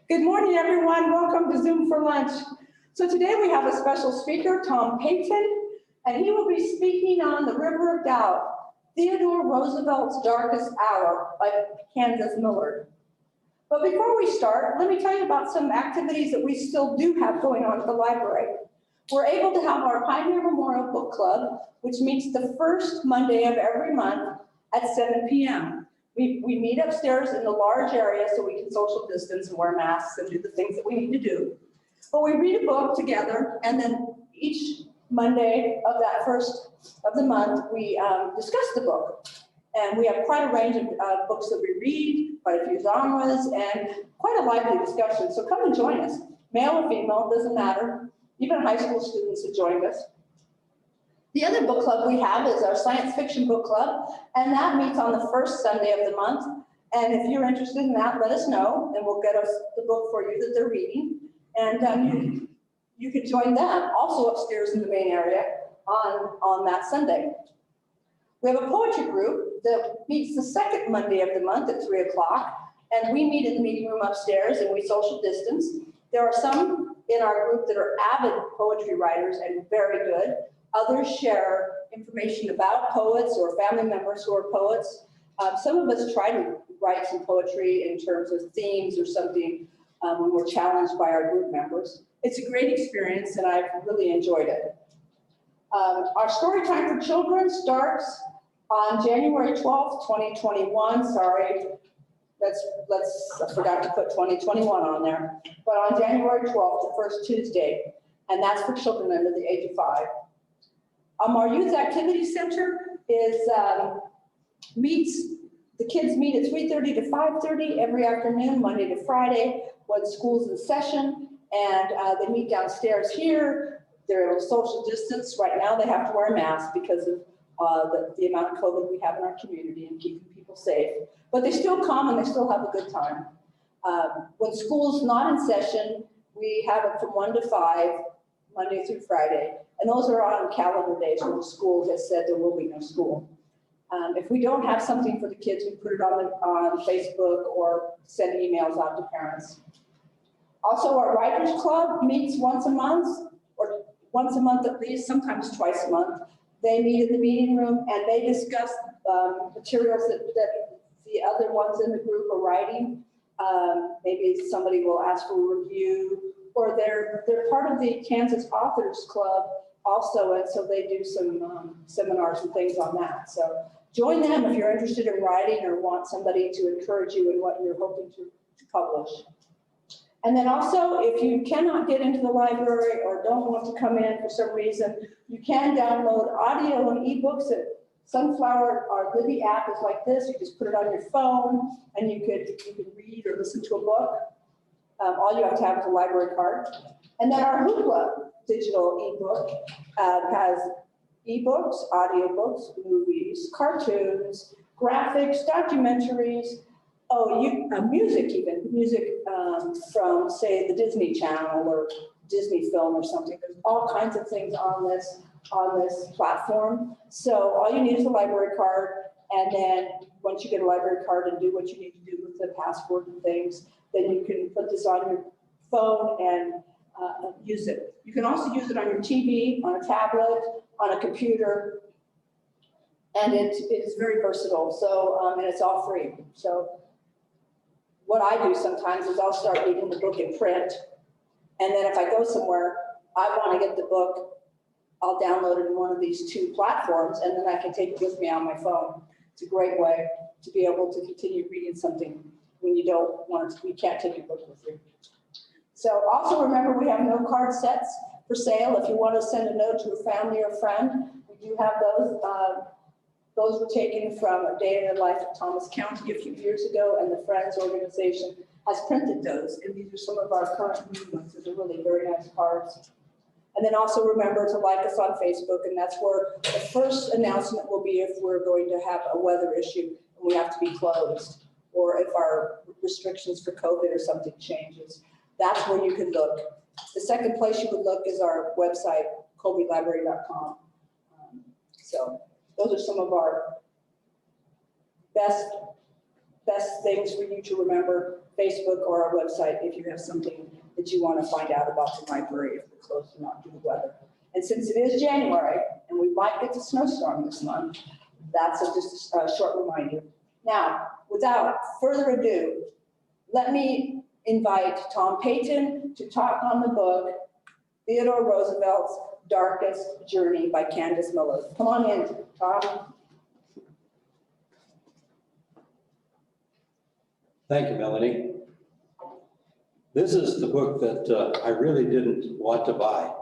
Good morning, everyone. Welcome to Zoom for Lunch. So today we have a special speaker, Tom Peyton, and he will be speaking on The River of Doubt, Theodore Roosevelt's Darkest Hour by Kansas Millard. But before we start, let me tell you about some activities that we still do have going on at the library. We're able to have our Pioneer Memorial Book Club, which meets the first Monday of every month at 7 p.m. We meet upstairs in the large area so we can social distance and wear masks and do the things that we need to do. But we read a book together, and then each Monday of that first of the month, we discuss the book. And we have quite a range of books that we read, quite a few genres, and quite a lively discussion. So come and join us. Male or female, doesn't matter. Even high school students have joined us. The other book club we have is our science fiction book club, and that meets on the first Sunday of the month. And if you're interested in that, let us know, and we'll get us the book for you that they're reading. And you can join them, also upstairs in the main area, on that Sunday. We have a poetry group that meets the second Monday of the month at 3 o'clock, and we meet in the meeting room upstairs, and we social distance. There are some in our group that are avid poetry writers and very good. Others share information about poets or family members who are poets. Some of us try to write some poetry in terms of themes or something when we're challenged by our group members. It's a great experience, and I've really enjoyed it. Our story time for children starts on January 12th, 2021. Sorry, I forgot to put 2021 on there. But on January 12th, the first Tuesday, and that's for children under the age of 5. Our Youth Activity Center the kids meet at 3:30 to 5:30 every afternoon, Monday to Friday, when school's in session, and they meet downstairs here. They're able to social distance. Right now, they have to wear a mask because of the amount of COVID we have in our community and keeping people safe. But they still come and they still have a good time. When school's not in session, we have it from 1 to 5, Monday through Friday. And those are on calendar days when the school has said there will be no school. If we don't have something for the kids, we put it on Facebook or send emails out to parents. Also, our Writers Club meets once a month, or once a month at least, sometimes twice a month. They meet in the meeting room and they discuss materials that the other ones in the group are writing. Maybe somebody will ask for a review, or they're part of the Kansas Authors Club also, and so they do some seminars and things on that. So join them if you're interested in writing or want somebody to encourage you in what you're hoping to publish. And then also, if you cannot get into the library or don't want to come in for some reason, you can download audio and ebooks. Sunflower, our Libby app is like this. You just put it on your phone and you could read or listen to a book. All you have to have is a library card. And then our Hoopla digital ebook has ebooks, audiobooks, movies, cartoons, graphics, documentaries, music even, from, say, the Disney Channel or Disney film or something. There's all kinds of things on this platform. So all you need is a library card, and then once you get a library card and do what you need to do with the password and things, then you can put this on your phone and use it. You can also use it on your TV, on a tablet, on a computer, and it is very versatile. So, and it's all free. So what I do sometimes is I'll start reading the book in print, and then if I go somewhere, I want to get the book, I'll download it in one of these two platforms, and then I can take it with me on my phone. It's a great way to be able to continue reading something when you can't take your book with you. So also remember, we have note card sets for sale. If you want to send a note to a family or friend, we do have those. Those were taken from A Day in the Life of Thomas County a few years ago, and the Friends organization has printed those. And these are some of our current new ones. These are really very nice cards. And then also remember to like us on Facebook, and that's where the first announcement will be if we're going to have a weather issue and we have to be closed, or if our restrictions for COVID or something changes. That's where you can look. The second place you would look is our website, colbylibrary.com. So those are some of our best things for you to remember Facebook or our website if you have something that you want to find out about the library if it's close enough to the weather. And since it is January and we might get a snowstorm this month, that's just a short reminder. Now, without further ado, let me invite Tom Peyton to talk on the book, Theodore Roosevelt's Darkest Journey by Candace Miller. Come on in, Tom. Thank you, Melanie. This is the book that I really didn't want to buy.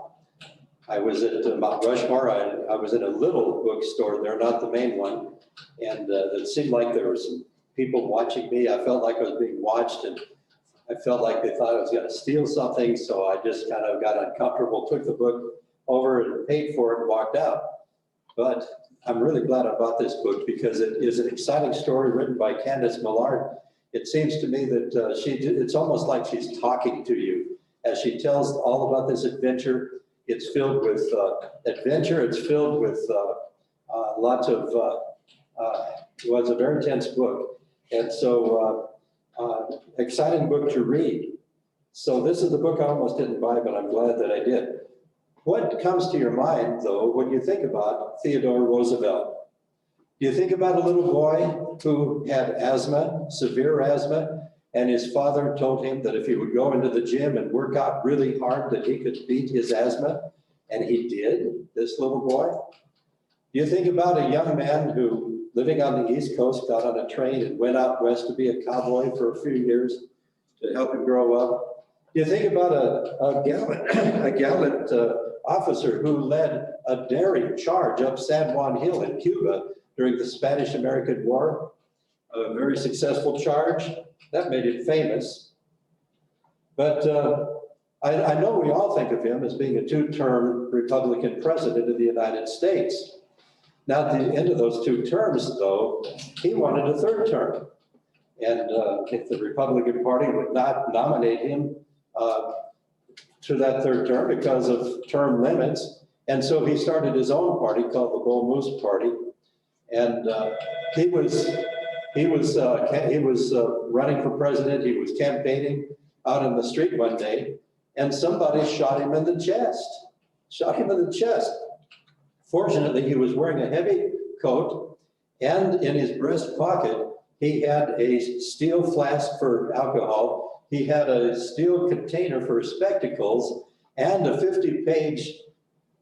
I was at Mount Rushmore. I was in a little bookstore there, not the main one, and it seemed like there were some people watching me. I felt like I was being watched, and I felt like they thought I was going to steal something, so I just kind of got uncomfortable, took the book over and paid for it and walked out. But I'm really glad I bought this book because it is an exciting story written by Candace Millard. It seems to me that it's almost like she's talking to you as she tells all about this adventure. It's filled with adventure. It's filled with lots of, it was a very intense book. And so exciting book to read. So this is the book I almost didn't buy, but I'm glad that I did. What comes to your mind, though, when you think about Theodore Roosevelt? Do you think about a little boy who had asthma, severe asthma, and his father told him that if he would go into the gym and work out really hard, that he could beat his asthma? And he did, this little boy. Do you think about a young man who, living on the East Coast, got on a train and went out west to be a cowboy for a few years to help him grow up? Do you think about a gallant officer who led a daring charge up San Juan Hill in Cuba during the Spanish-American War? A very successful charge. That made him famous. But I know we all think of him as being a two-term Republican president of the United States. Now, at the end of those 2 terms, though, he wanted a 3rd term. And if the Republican Party would not nominate him to that 3rd term because of term limits, and so he started his own party called the Bull Moose Party. And he was running for president. He was campaigning out in the street one day, and somebody shot him in the chest. Fortunately, he was wearing a heavy coat, and in his breast pocket, he had a steel flask for alcohol. He had a steel container for his spectacles and a 50-page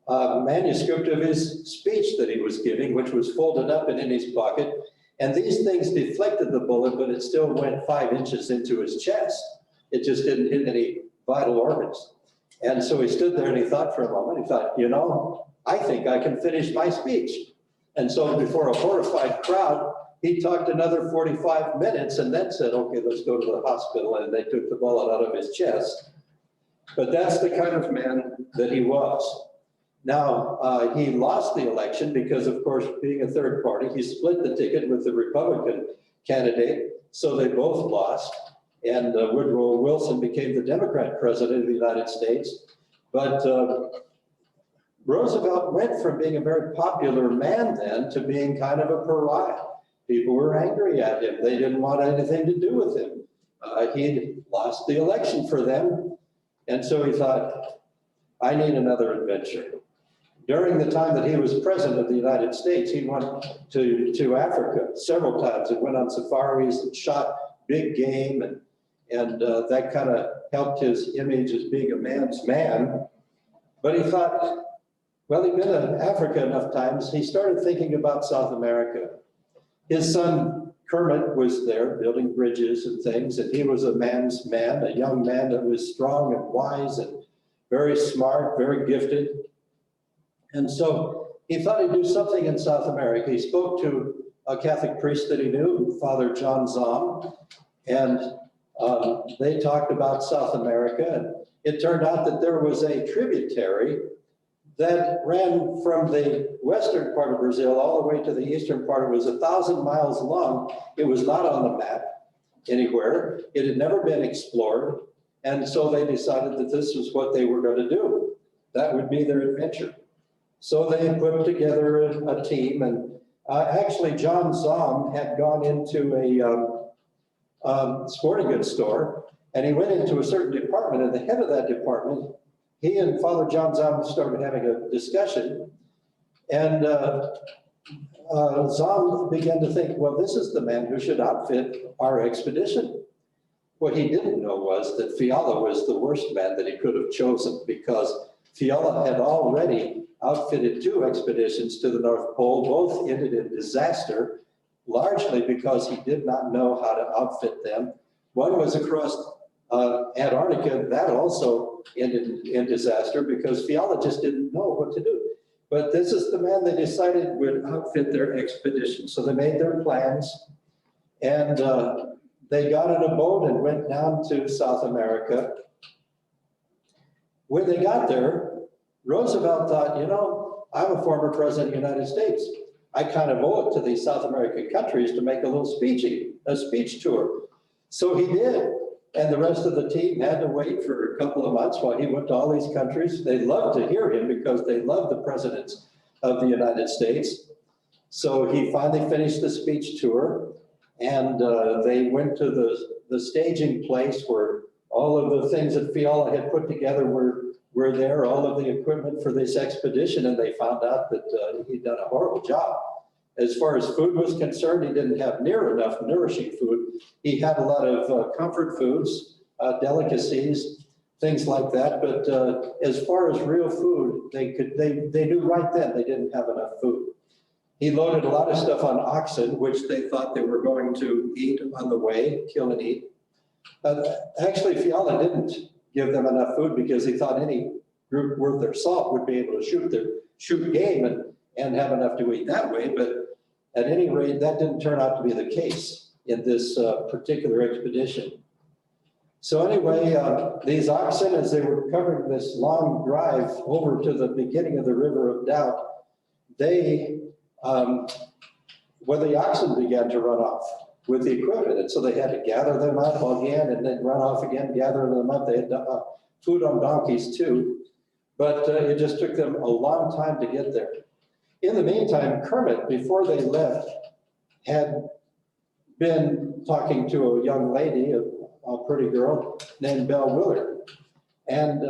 manuscript of his speech that he was giving, which was folded up and in his pocket. And these things deflected the bullet, but it still went 5 inches into his chest. It just didn't hit any vital organs. And so he stood there and he thought for a moment, he thought, you know, I think I can finish my speech. And so before a horrified crowd, he talked another 45 minutes and then said, okay, let's go to the hospital. And they took the bullet out of his chest. But that's the kind of man that he was. Now, he lost the election because, of course, being a 3rd party, he split the ticket with the Republican candidate. So they both lost. And Woodrow Wilson became the Democrat president of the United States. But Roosevelt went from being a very popular man then to being kind of a pariah. People were angry at him. They didn't want anything to do with him. He'd lost the election for them. And so he thought, I need another adventure. During the time that he was president of the United States, he went to Africa several times and went on safaris and shot big game. And that kind of helped his image as being a man's man. But he thought, well, he'd been to Africa enough times, he started thinking about South America. His son Kermit was there building bridges and things, and he was a man's man, a young man that was strong and wise and very smart, very gifted. And so he thought he'd do something in South America. He spoke to a Catholic priest that he knew, Father John Zom, and they talked about South America. And it turned out that there was a tributary that ran from the western part of Brazil all the way to the eastern part. It was 1,000 miles long. It was not on the map anywhere. It had never been explored. And so they decided that this was what they were going to do. That would be their adventure. So they put together a team, and actually John Zom had gone into sporting goods store, and he went into a certain department, and the head of that department, he and Father John Zahm started having a discussion, and Zahm began to think, well, this is the man who should outfit our expedition. What he didn't know was that Fiala was the worst man that he could have chosen, because Fiala had already outfitted 2 expeditions to the North Pole, both ended in disaster, largely because he did not know how to outfit them. One was across Antarctica, that also ended in disaster because Fiala just didn't know what to do. But this is the man they decided would outfit their expedition. So they made their plans, and they got in a boat and went down to South America. When they got there, Roosevelt thought, you know, I'm a former president of the United States. I kind of owe it to these South American countries to make a speech tour. So he did. And the rest of the team had to wait for a couple of months while he went to all these countries. They loved to hear him because they loved the presidents of the United States. So he finally finished the speech tour, and they went to the staging place where all of the things that Fiala had put together were there, all of the equipment for this expedition, and they found out that he'd done a horrible job. As far as food was concerned, he didn't have near enough nourishing food. He had a lot of comfort foods, delicacies, things like that. But as far as real food, they knew right then they didn't have enough food. He loaded a lot of stuff on oxen, which they thought they were going to eat on the way, kill and eat. Actually, Fiala didn't give them enough food because he thought any group worth their salt would be able to shoot game and have enough to eat that way. But at any rate, that didn't turn out to be the case in this particular expedition. So anyway, these oxen, as they were covering this long drive over to the beginning of the River of Doubt, when the oxen began to run off with the equipment, and so they had to gather them up again and then run off again, gather them up. They had food on donkeys too, but it just took them a long time to get there. In the meantime, Kermit, before they left, had been talking to a young lady, a pretty girl named Belle Willard. And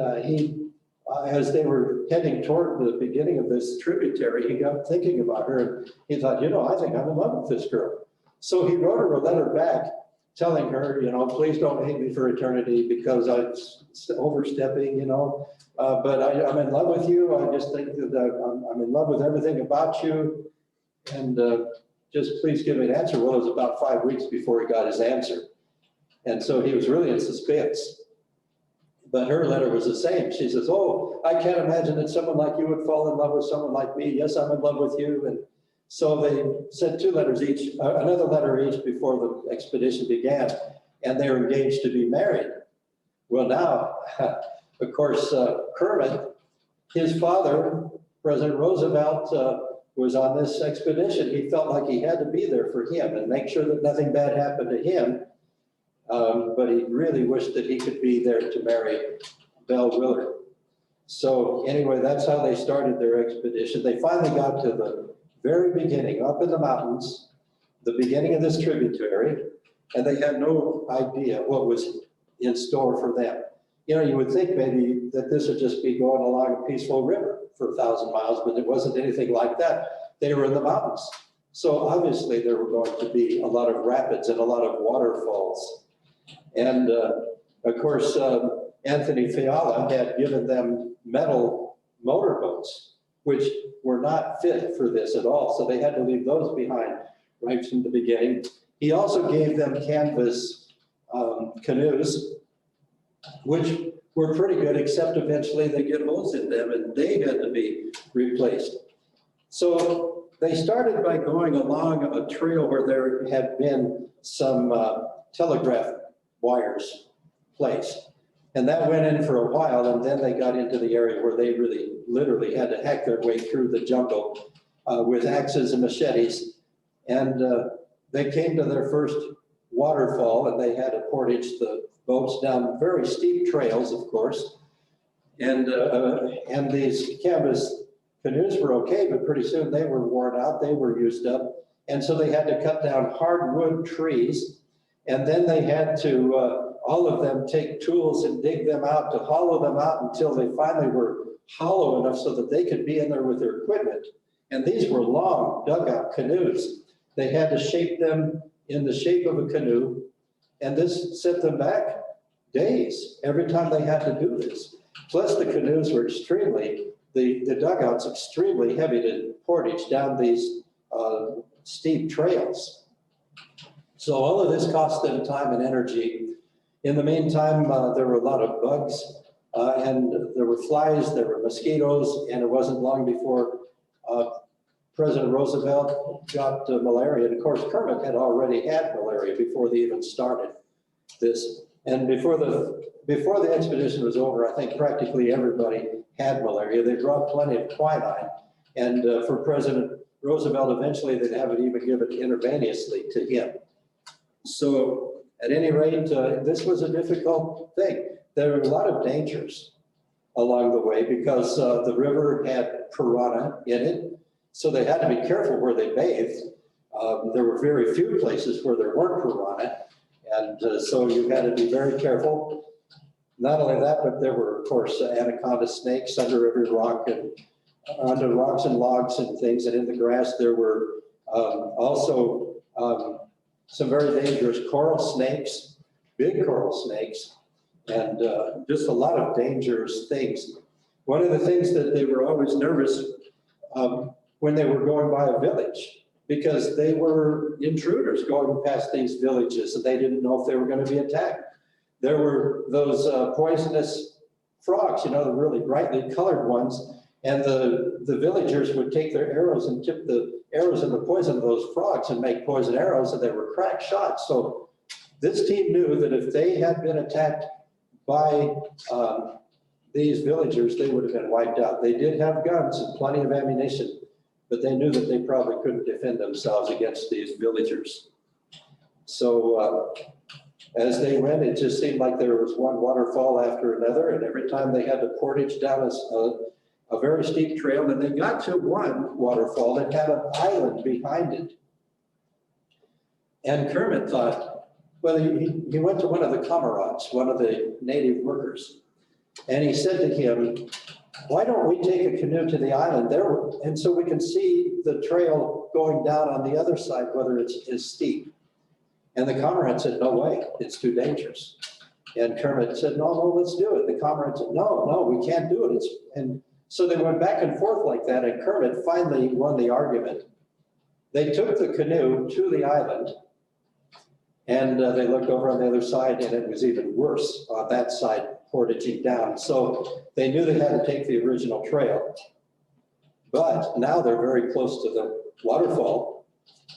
as they were heading toward the beginning of this tributary, he got thinking about her. And he thought, you know, I think I'm in love with this girl. So he wrote her a letter back telling her, you know, please don't hate me for eternity because I'm overstepping, you know. But I'm in love with you. I just think that I'm in love with everything about you. And just please give me an answer. Well, it was about 5 weeks before he got his answer. And so he was really in suspense. But her letter was the same. She says, oh, I can't imagine that someone like you would fall in love with someone like me. Yes, I'm in love with you. And so they sent 2 letters each, another letter each before the expedition began. And they were engaged to be married. Well, now, of course, Kermit, his father, President Roosevelt, was on this expedition. He felt like he had to be there for him and make sure that nothing bad happened to him. But he really wished that he could be there to marry Belle Willard. So anyway, that's how they started their expedition. They finally got to the very beginning, up in the mountains, the beginning of this tributary, and they had no idea what was in store for them. You know, you would think maybe that this would just be going along a peaceful river for 1,000 miles, but it wasn't anything like that. They were in the mountains. So obviously there were going to be a lot of rapids and a lot of waterfalls. And of course, Anthony Fiala had given them metal motorboats, which were not fit for this at all. So they had to leave those behind right from the beginning. He also gave them canvas canoes, which were pretty good, except eventually they get holes in them and they had to be replaced. So they started by going along a trail where there had been some telegraph wires placed. And that went in for a while, and then they got into the area where they really literally had to hack their way through the jungle with axes and machetes. And they came to their first waterfall, and they had to portage the boats down very steep trails, of course. And these canvas canoes were okay, but pretty soon they were worn out, they were used up. And so they had to cut down hardwood trees And then they had to, all of them take tools and dig them out to hollow them out until they finally were hollow enough so that they could be in there with their equipment. And these were long dugout canoes. They had to shape them in the shape of a canoe, and this set them back days every time they had to do this. Plus the canoes were the dugouts extremely heavy to portage down these steep trails. So all of this cost them time and energy. In the meantime, there were a lot of bugs and there were flies, there were mosquitoes, and it wasn't long before President Roosevelt got malaria. And of course, Kermit had already had malaria before they even started this. And before the expedition was over, I think practically everybody had malaria. They brought plenty of quinine. And for President Roosevelt, eventually they'd have it even given intravenously to him. So at any rate, this was a difficult thing. There were a lot of dangers along the way because the river had piranha in it. So they had to be careful where they bathed. There were very few places where there weren't piranha. And so you had to be very careful. Not only that, but there were, of course, anaconda snakes under every rock and under rocks and logs and things. And in the grass, there were also some very dangerous coral snakes, big coral snakes, and just a lot of dangerous things. One of the things that they were always nervous when they were going by a village, because they were intruders going past these villages and they didn't know if they were going to be attacked. There were those poisonous frogs, you know, the really brightly colored ones, and the villagers would take their arrows and tip the arrows in the poison of those frogs and make poison arrows, and they were crack shots. So this team knew that if they had been attacked by these villagers, they would have been wiped out. They did have guns and plenty of ammunition, but they knew that they probably couldn't defend themselves against these villagers. So as they went, it just seemed like there was one waterfall after another, and every time they had to portage down a very steep trail, and they got to one waterfall that had an island behind it. And Kermit thought, well, he went to one of the comrades, one of the native workers, and he said to him, why don't we take a canoe to the island there, and so we can see the trail going down on the other side, whether it's steep. And the comrade said, no way, it's too dangerous. And Kermit said, no, let's do it. The comrade said, no, we can't do it. And so they went back and forth like that, and Kermit finally won the argument. They took the canoe to the island, and they looked over on the other side, and it was even worse on that side, portaging down. So they knew they had to take the original trail. But now they're very close to the waterfall.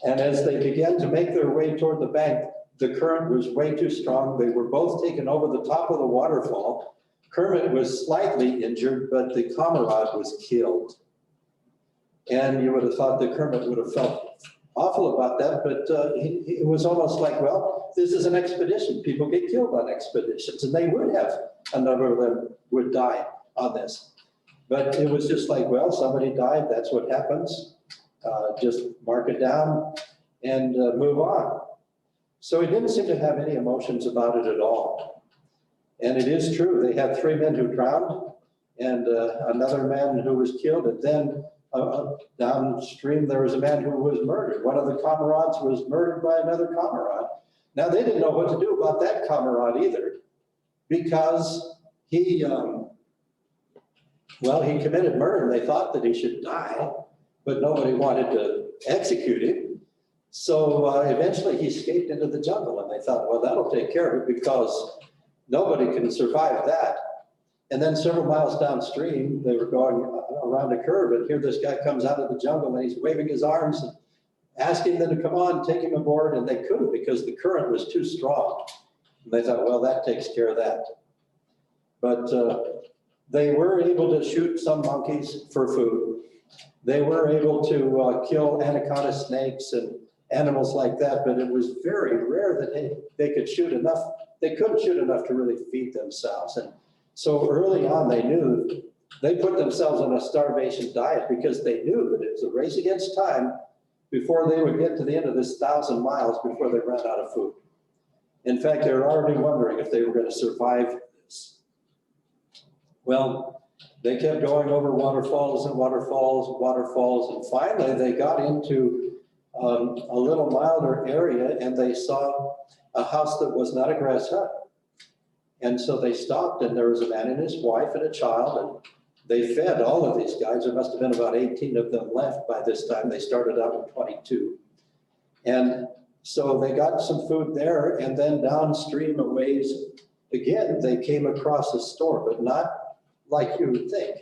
And as they began to make their way toward the bank, the current was way too strong. They were both taken over the top of the waterfall. Kermit was slightly injured, but the comrade was killed. And you would have thought that Kermit would have felt awful about that, but it was almost like, well, this is an expedition. People get killed on expeditions, and they would have, a number of them would die on this. But it was just like, well, somebody died, that's what happens. Just mark it down and move on. So he didn't seem to have any emotions about it at all. And it is true, they had 3 men who drowned and another man who was killed, and then downstream there was a man who was murdered. One of the comrades was murdered by another comrade. Now they didn't know what to do about that comrade either, because he committed murder. They thought that he should die, but nobody wanted to execute him. So eventually he escaped into the jungle, and they thought, well, that'll take care of it because nobody can survive that. And then several miles downstream, they were going around a curve, and here this guy comes out of the jungle and he's waving his arms and asking them to come on, take him aboard, and they couldn't because the current was too strong. And they thought, well, that takes care of that. But they were able to shoot some monkeys for food. They were able to kill anaconda snakes and animals like that, but it was very rare that they could shoot enough. They couldn't shoot enough to really feed themselves. And so early on, they knew they put themselves on a starvation diet because they knew that it was a race against time before they would get to the end of this 1,000 miles before they ran out of food. In fact, they were already wondering if they were going to survive this. Well, they kept going over waterfalls and waterfalls, waterfalls, and finally they got into a little milder area, and they saw a house that was not a grass hut. And so they stopped, and there was a man and his wife and a child, and they fed all of these guys. There must have been about 18 of them left by this time. They started out with 22. And so they got some food there, and then downstream a ways, again, they came across a store, but not like you would think.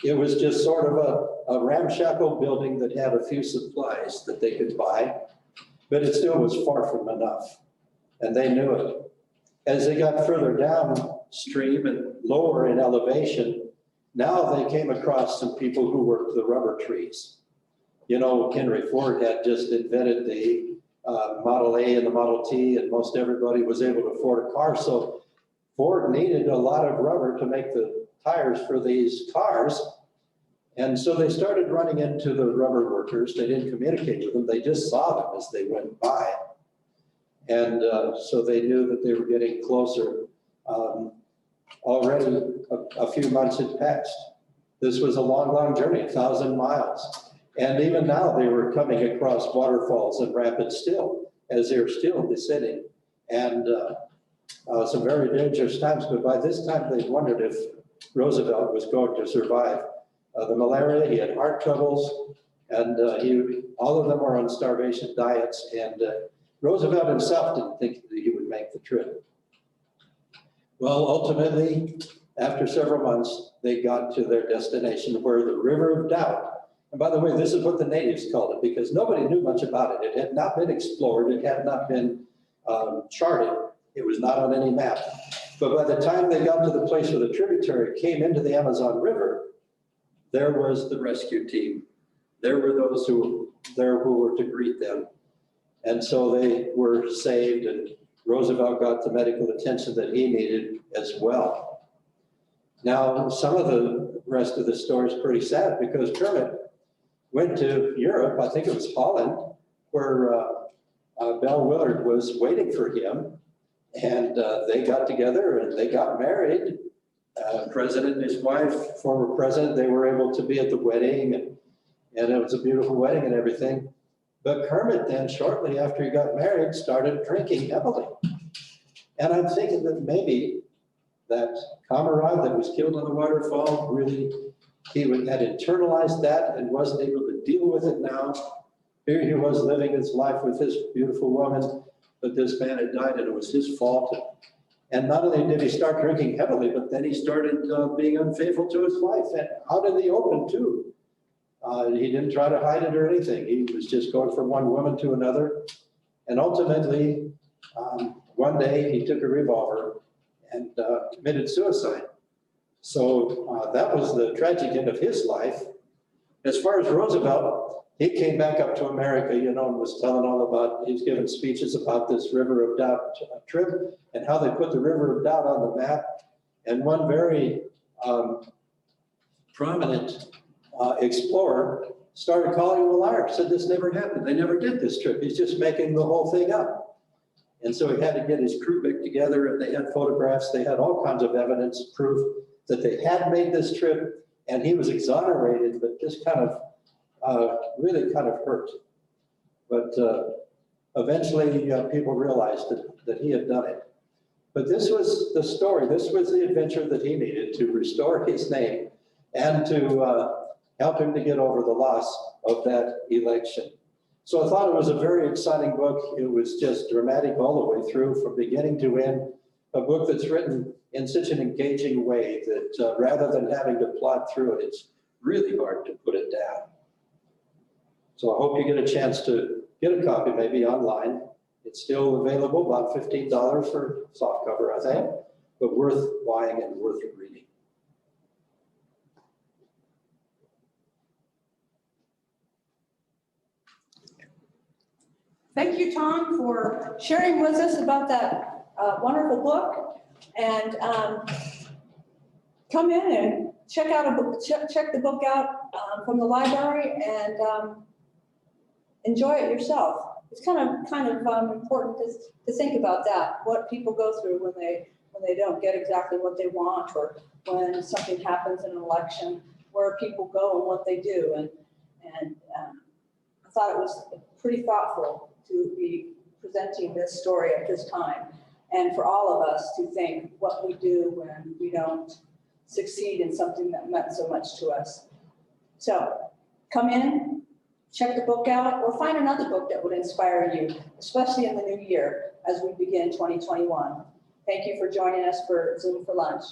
It was just sort of a ramshackle building that had a few supplies that they could buy, but it still was far from enough, and they knew it. As they got further downstream and lower in elevation, now they came across some people who worked the rubber trees. You know, Henry Ford had just invented the Model A and the Model T, and most everybody was able to afford a car. So Ford needed a lot of rubber to make the tires for these cars. And so they started running into the rubber workers. They didn't communicate with them. They just saw them as they went by. And so they knew that they were getting closer. Already a few months had passed. This was a long, long journey, 1,000 miles. And even now they were coming across waterfalls and rapids still, as they were still descending. And some very dangerous times, but by this time they wondered if Roosevelt was going to survive. The malaria, he had heart troubles, and all of them were on starvation diets, and Roosevelt himself didn't think that he would make the trip. Well, ultimately, after several months, they got to their destination, where the River of Doubt. And by the way, this is what the natives called it, because nobody knew much about it. It had not been explored. It had not been charted. It was not on any map. But by the time they got to the place where the tributary came into the Amazon River, there was the rescue team. There were those who were to greet them. And so they were saved, and Roosevelt got the medical attention that he needed as well. Now, some of the rest of the story is pretty sad, because Kermit went to Europe, I think it was Holland, where Belle Willard was waiting for him. And they got together and they got married. President and his wife, former president, they were able to be at the wedding, and it was a beautiful wedding and everything. But Kermit then, shortly after he got married, started drinking heavily. And I'm thinking that maybe that comrade that was killed on the waterfall, really, he had internalized that and wasn't able to deal with it now. Here he was living his life with his beautiful woman, but this man had died and it was his fault. And not only did he start drinking heavily, but then he started being unfaithful to his wife, and out in the open too. He didn't try to hide it or anything. He was just going from one woman to another. And ultimately, one day he took a revolver and committed suicide. So that was the tragic end of his life. As far as Roosevelt, he came back up to America, you know, and was telling all about, he was giving speeches about this River of Doubt trip and how they put the River of Doubt on the map. And one very prominent explorer started calling him a liar, said this never happened. They never did this trip. He's just making the whole thing up. And so he had to get his crew back together, and they had photographs. They had all kinds of evidence, proof that they had made this trip, and he was exonerated, but just kind of really kind of hurt. But eventually people realized that he had done it. But this was the story. This was the adventure that he needed to restore his name and to help him to get over the loss of that election. So I thought it was a very exciting book. It was just dramatic all the way through from beginning to end. A book that's written in such an engaging way that rather than having to plot through it, it's really hard to put it down. So I hope you get a chance to get a copy, maybe online. It's still available, about $15 for softcover, I think, but worth buying and worth reading. Thank you, Tom, for sharing with us about that wonderful book. And come in and check out a book, check the book out from the library, and enjoy it yourself. it's kind of important to think about that, what people go through when they don't get exactly what they want, or when something happens in an election, where people go and what they do. And I thought it was pretty thoughtful to be presenting this story at this time, and for all of us to think what we do when we don't succeed in something that meant so much to us. So come in, check the book out, or find another book that would inspire you, especially in the new year as we begin 2021. Thank you for joining us for Zoom for Lunch.